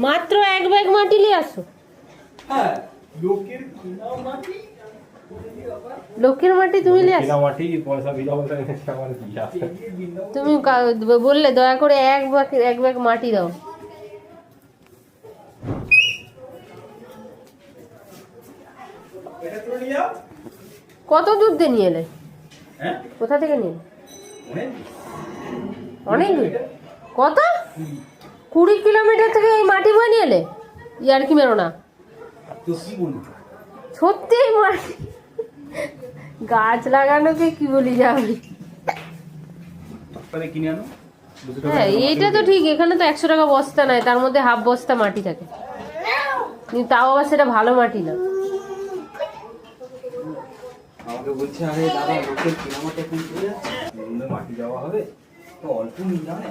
মাত্র এক ব্যাগ মাটি নিয়ে আসো। হ্যাঁ, লোকের কিনা মাটি, লোকের মাটি তুমি নিয়ে আসো। মাটি পয়সা বিনা পয়সা এনেছে আমার কি আছে? তুমি বললে দয়া করে এক ব্যাগ মাটি দাও। এটা তুলে নিয়ে যাও। কত দূর দিয়ে নিয়ে এলে? হ্যাঁ, কোথা থেকে নিয়ে এলে? অনেক অনেক দূর। কত? 20 কিলোমিটার থেকে এই মাটি বয়ে নিয়ে এলে? ইয়ার কি মেরো না, তো কি বলবো? সত্যি মাটি গাছ লাগানোকে কি বলি যাবে। তাহলে কিনে আনো। হ্যাঁ এইটা তো ঠিক, এখানে তো 100 টাকা বস্তা নেয়, তার মধ্যে হাফ বস্তা মাটি থাকে, কিন্তু তাও আবার সেটা ভালো মাটি না। আমাকে বলছে আরে দাদা লোকের কিনা মাটি এখন চলে যাচ্ছে, মাটি দেওয়া হবে তো অল্প নিয়ে যাও না।